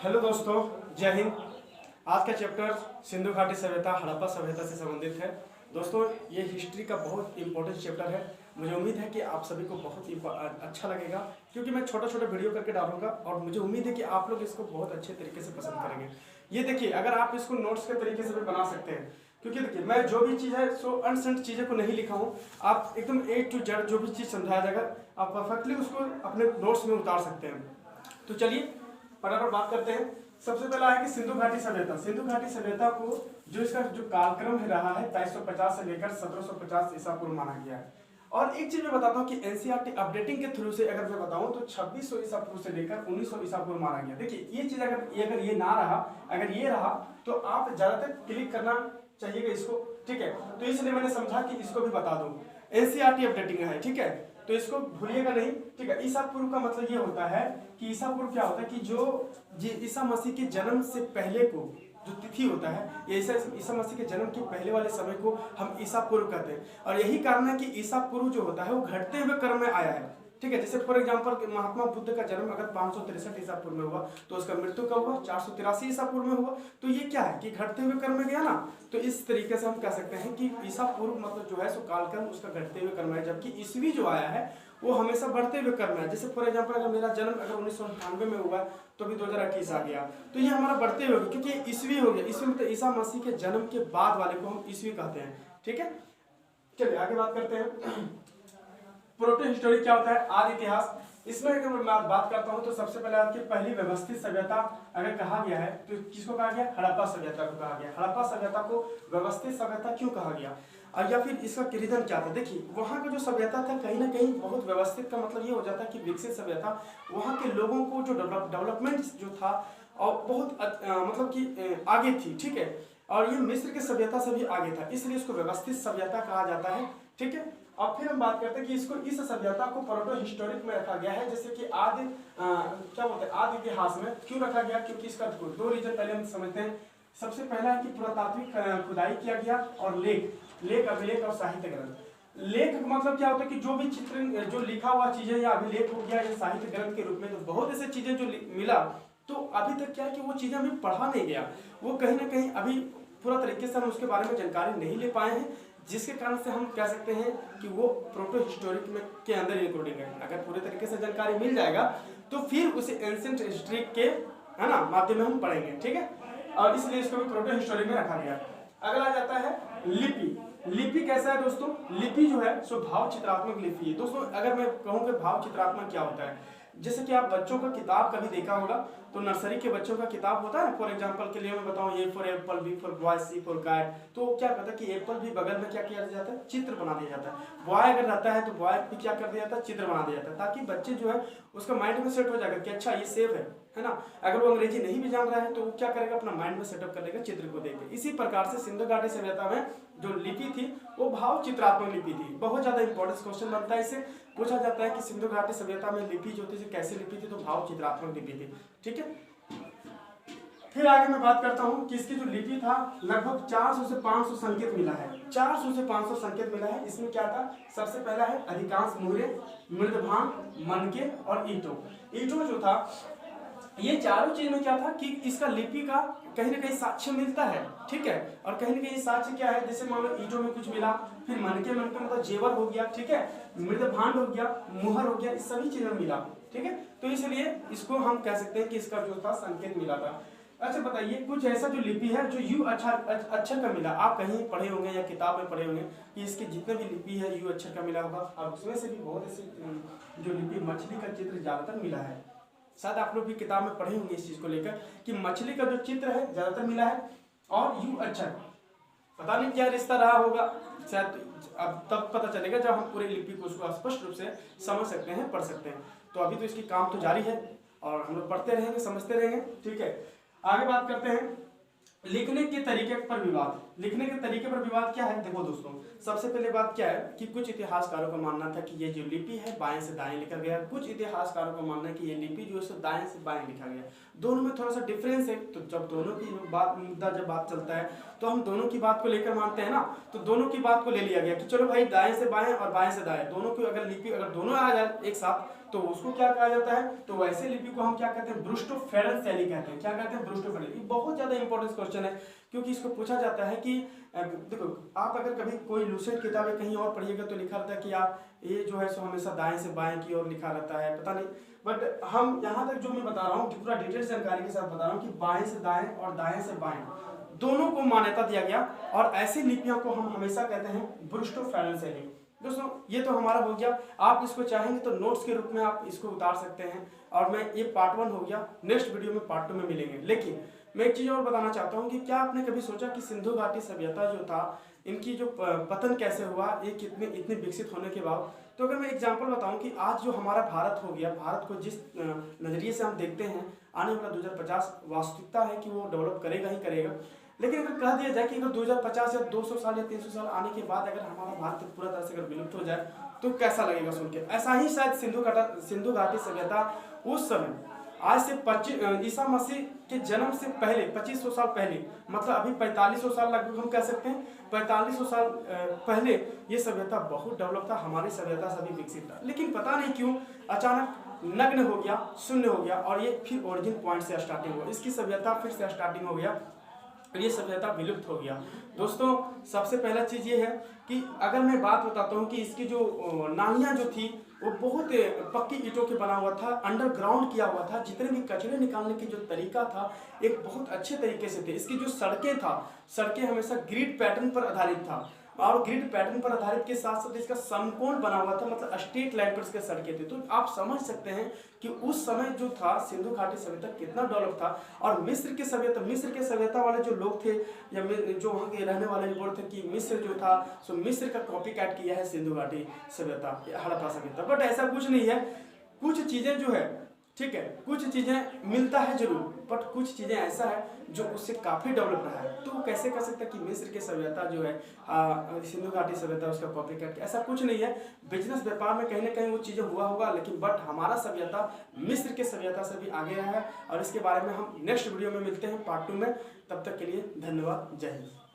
Hello दोस्तों, जय हिंद। आज का चैप्टर सिंधु घाटी सभ्यता हड़प्पा सभ्यता से संबंधित है। दोस्तों, ये हिस्ट्री का बहुत इंपॉर्टेंट चैप्टर है। मुझे उम्मीद है कि आप सभी को बहुत अच्छा लगेगा, क्योंकि मैं छोटा छोटा वीडियो करके डालूंगा और मुझे उम्मीद है कि आप लोग इसको बहुत अच्छे तरीके से पसंद करेंगे। ये देखिए, अगर आप इसको नोट्स के तरीके से भी बना सकते हैं, क्योंकि देखिए मैं जो भी चीज़ है सो अनसेंट चीज़ों को नहीं लिखा हूँ। आप एकदम A to Z जो भी चीज़ समझाया जाएगा आप परफेक्टली उसको अपने नोट्स में उतार सकते हैं। तो चलिए फटाफट बात करते हैं। सबसे पहला है कि सिंधु घाटी सभ्यता। सिंधु घाटी सभ्यता को जो इसका जो कालक्रम है रहा है 2350 से लेकर 1750 ईसा पूर्व माना गया है। और एक चीज मैं बताता हूँ कि एनसीईआरटी अपडेटिंग के थ्रू से अगर मैं बताऊं तो 2600 ईसा पूर्व से लेकर 1900 ईसा पूर्व माना गया। देखिए ये चीज अगर ये ना रहा, अगर ये रहा तो आप ज्यादातर क्लिक करना चाहिएगा इसको, ठीक है। तो इसलिए मैंने समझा कि इसको भी बता दूं। एनसीईआरटी अपडेटिंग है, ठीक है, तो इसको भूलिएगा नहीं, ठीक है। ईसा पूर्व का मतलब ये होता है कि ईसा पूर्व क्या होता है कि जो ईसा मसीह के जन्म से पहले को जो तिथि होता है, ये ईसा मसीह के जन्म के पहले वाले समय को हम ईसा पूर्व कहते हैं। और यही कारण है कि ईसा पूर्व जो होता है वो घटते हुए क्रम में आया है, ठीक है। जैसे फॉर एग्जांपल महात्मा बुद्ध का जन्म अगर 563 ईसा पूर्व में हुआ तो उसका मृत्यु कब हुआ? 483 ईसा पूर्व में हुआ। तो ये क्या है कि घटते हुए क्रम में गया ना। तो इस तरीके से हम कह सकते हैं कि ईसा पूर्व मतलब जो है सो कालक्रम उसका घटते हुए क्रम है, जबकि ईसवी जो आया है वो हमेशा बढ़ते हुए क्रम है। जैसे फॉर एग्जांपल अगर मेरा जन्म अगर 1998 में हुआ तो अभी 2021 आ गया, तो ये हमारा बढ़ते हुए, क्योंकि ईसवी हो गया। ईसवी मतलब ईसा मसीह के जन्म के बाद वाले को हम ईसवी कहते हैं, ठीक है। चलिए आगे बात करते हैं। प्रोटो हिस्टोरी क्या होता है? आदि इतिहास। इसमें अगर मैं बात करता हूं तो सबसे पहले आपकी पहली व्यवस्थित सभ्यता अगर कहा गया है तो किसको कहा गया? हड़प्पा सभ्यता को कहा गया। हड़प्पा सभ्यता को व्यवस्थित सभ्यता क्यों कहा गया या फिर इसका रीजन क्या था? देखिए वहाँ का जो सभ्यता था कहीं ना कहीं बहुत व्यवस्थित का मतलब ये हो जाता है कि विकसित सभ्यता, वहाँ के लोगों को जो डेवलपमेंट जो था और बहुत मतलब कि आगे थी, ठीक है। और ये मिस्र की सभ्यता से भी आगे था, इसलिए इसको व्यवस्थित सभ्यता कहा जाता है, ठीक है। और फिर हम बात करते हैं कि इसको इस सभ्यता को प्रोटो हिस्टोरिक में रखा गया है, जैसे कि आदि क्या बोलते हैं आदि इतिहास में क्यों रखा गया? क्योंकि इसका दो रीजन पहले हम समझते हैं। सबसे पहला है कि पुरातात्विक खुदाई किया गया और लेख अभिलेख और साहित्य ग्रंथ। लेख मतलब क्या होता है कि जो भी चित्र जो लिखा हुआ चीजें या अभिलेख हो गया या साहित्य ग्रंथ के रूप में, तो बहुत ऐसी चीजें जो मिला तो अभी तक क्या है कि वो चीजें अभी पढ़ा नहीं गया, वो कहीं ना कहीं अभी पूरा तरीके से हम उसके बारे में जानकारी नहीं ले पाए हैं, जिसके कारण से हम कह सकते हैं कि वो प्रोटो हिस्टोरिक में के अंदर इंक्लूडिंग है। अगर पूरे तरीके से जानकारी मिल जाएगा तो फिर उसे एंशिएंट हिस्ट्री के है ना माध्यम में हम पढ़ेंगे, ठीक है। और इसलिए इसको भी प्रोटो हिस्टोरिक में रखा गया। अगला जाता है लिपि। लिपि कैसा है दोस्तों? लिपि जो है सो भाव चित्रात्मक लिपि है। दोस्तों अगर मैं कहूँ कि भाव चित्रात्मक क्या होता है, जैसे कि आप बच्चों का किताब कभी देखा होगा तो नर्सरी के बच्चों का किताब होता है। फॉर एग्जांपल के लिए मैं बताऊं, A for apple, B for boy, C for cat. तो क्या कहता है कि एप्पल भी बगल में क्या किया जाता है? चित्र बना दिया जाता है। बॉय अगर रहता है तो बॉय भी क्या कर दिया जाता है? चित्र बना दिया जाता है, ताकि बच्चे जो है उसका माइंड में सेट हो जाएगा कि अच्छा ये सेफ है ना। अगर वो अंग्रेजी नहीं भी जान रहा है तो वो क्या करेगा? अपना माइंड में सेटअप कर लेगा चित्र को देख के। इसी प्रकार से सिंधु घाटी सभ्यता में जो लिपि थी वो भाव चित्रात्मक लिपि थी। बहुत ज्यादा इंपॉर्टेंट क्वेश्चन बनता है, इससे पूछा जाता है कि सिंधु घाटी सभ्यता में लिपि जो थी कैसी लिपि थी? तो भाव चित्रात्मक लिपि थी, ठीक है। फिर आगे मैं बात करता हूं कि इसकी जो लिपि था लगभग 400 से 500 संकेत मिला है। 400 से 500 संकेत मिला है। इसमें क्या था? सबसे पहला है अधिकांश मुहरे, मृदभांग, मनके और ईंटों जो था, ये चारों चीज में क्या था कि इसका लिपि का कहीं ना कहीं साक्ष्य मिलता है, ठीक है। और कहीं ना कहीं साक्ष्य क्या है? जैसे मान लो ईंटों में कुछ मिला, फिर मनके मतलब जेवर हो गया, ठीक है, मृदभांड हो गया, मुहर हो गया, इस सभी चीजें मिला, ठीक है। तो इसलिए इसको हम कह सकते हैं कि इसका जो था संकेत मिला था। अच्छा बताइए, कुछ ऐसा जो लिपि है जो यू अक्षर का मिला, आप कहीं पढ़े होंगे या किताब में पढ़े होंगे कि इसके जितने भी लिपि है यू अक्षर का मिला होगा। और उसमें से भी बहुत ऐसे जो लिपि मछली का चित्र ज्यादातर मिला है। शायद आप लोग भी किताब में पढ़े होंगे इस चीज को लेकर कि मछली का जो चित्र है ज्यादातर मिला है और यू अक्षर। पता नहीं क्या रिश्ता रहा होगा, शायद अब तब पता चलेगा जब हम पूरी लिपि को उसको स्पष्ट रूप से समझ सकते हैं, पढ़ सकते हैं। तो अभी तो इसकी काम तो जारी है और हम लोग पढ़ते रहेंगे, समझते रहेंगे, ठीक है। आगे बात करते हैं लिखने के तरीके पर विवाद। लिखने के तरीके पर विवाद क्या है? देखो दोस्तों, सबसे पहले बात क्या है कि कुछ इतिहासकारों का मानना था कि ये जो लिपि है बाएं से दाएं लिखा गया, कुछ इतिहासकारों का मानना है कि ये लिपि जो है दाएं से बाएं लिखा गया। दोनों में थोड़ा सा डिफरेंस है। तो जब दोनों की बात चलता है तो हम दोनों की बात को लेकर मानते हैं ना, तो दोनों की बात को ले लिया गया कि चलो भाई दाएं से बाएं और बाएं से दाएं दोनों की अगर लिपि अगर दोनों आ जाए एक साथ तो उसको क्या कहा जाता है? तो वैसे लिपि को हम क्या कहते हैं? ब्रूस्टोफेरल शैली कहते हैं। क्या कहते हैं? ब्रूस्टोफेरल। ये बहुत ज्यादा इंपॉर्टेंट क्वेश्चन है क्योंकि इसको पूछा जाता है कि देखो, आप अगर कभी कोई लूसेंट किताबें कहीं और पढ़िएगा तो लिखा रहता है कि आप ये जो है सो हमेशा दाएं से बाएं की ओर लिखा रहता है, पता नहीं। बट हम यहाँ तक जो मैं बता रहा हूँ पूरा डिटेल जानकारी के साथ बता रहा हूँ कि बाएं से दाएं और दाएं से बाएं दोनों को मान्यता दिया गया और ऐसी लिपियों को हम हमेशा कहते हैं ब्रूस्टोफेरल शैली। दोस्तों ये तो हमारा हो गया। आप इसको चाहेंगे तो नोट्स के रूप में आप इसको उतार सकते हैं और मैं ये पार्ट 1 हो गया, नेक्स्ट वीडियो में पार्ट 2 में मिलेंगे। लेकिन मैं एक चीज़ और बताना चाहता हूँ कि क्या आपने कभी सोचा कि सिंधु घाटी सभ्यता जो था इनकी जो पतन कैसे हुआ, ये कितने इतने विकसित होने के बाद? तो अगर मैं एग्जांपल बताऊं कि आज जो हमारा भारत हो गया, भारत को जिस नज़रिए से हम देखते हैं आने वाला 2050 वास्तविकता है कि वो डेवलप करेगा ही करेगा। लेकिन अगर कह दिया जाए कि अगर 2050 या 200 साल या 300 साल आने के बाद अगर हमारा भारत पूरा तरह से अगर विलुप्त हो जाए तो कैसा लगेगा सुन के? ऐसा ही शायद सिंधु घाटी सभ्यता उस समय आज से 25 ईसा मसीह के जन्म से पहले 2500 साल पहले, मतलब अभी 4500 साल लगभग हम कह सकते हैं, 4500 साल पहले ये सभ्यता बहुत डेवलप था, हमारी सभ्यता सभी विकसित था। लेकिन पता नहीं क्यों अचानक नग्न हो गया, शून्य हो गया और ये फिर ओरिजिन पॉइंट से स्टार्टिंग हुआ, इसकी सभ्यता फिर से स्टार्टिंग हो गया, ये सभ्यता विलुप्त हो गया। दोस्तों सबसे पहला चीज़ ये है कि अगर मैं बात बताता हूँ कि इसकी जो नालियाँ जो थी वो बहुत पक्की ईंटों के बना हुआ था, अंडरग्राउंड किया हुआ था। जितने भी कचरे निकालने की जो तरीका था एक बहुत अच्छे तरीके से थे। इसकी जो सड़कें हमेशा ग्रिड पैटर्न पर आधारित था और ग्रिड पैटर्न पर आधारित के साथ साथ इसका समकोण बना हुआ था, मतलब स्ट्रेट लाइन पर इसके सड़कें थी। तो आप समझ सकते हैं कि उस समय जो था सिंधु घाटी सभ्यता कितना डेवलप था। और मिस्र के सभ्यता वाले जो लोग थे या जो वहाँ के रहने वाले बोलते थे कि मिस्र जो था सो मिस्र का कॉपी कैट किया है सिंधु घाटी सभ्यता, हड़प्पा सभ्यता। बट ऐसा कुछ नहीं है, कुछ चीज़ें जो है ठीक है, कुछ चीज़ें मिलता है जरूर, बट कुछ चीज़ें ऐसा है जो उससे काफ़ी डेवलप रहा है। तो कैसे कर सकते हैं कि मिस्र की सभ्यता जो है सिंधु घाटी सभ्यता उसका कॉपी करके? ऐसा कुछ नहीं है। बिजनेस व्यापार में कहीं ना कहीं वो चीज़ें हुआ होगा, लेकिन बट हमारा सभ्यता मिस्र की सभ्यता से भी आगे रहा है और इसके बारे में हम नेक्स्ट वीडियो में मिलते हैं पार्ट 2 में। तब तक के लिए धन्यवाद, जय हिंद।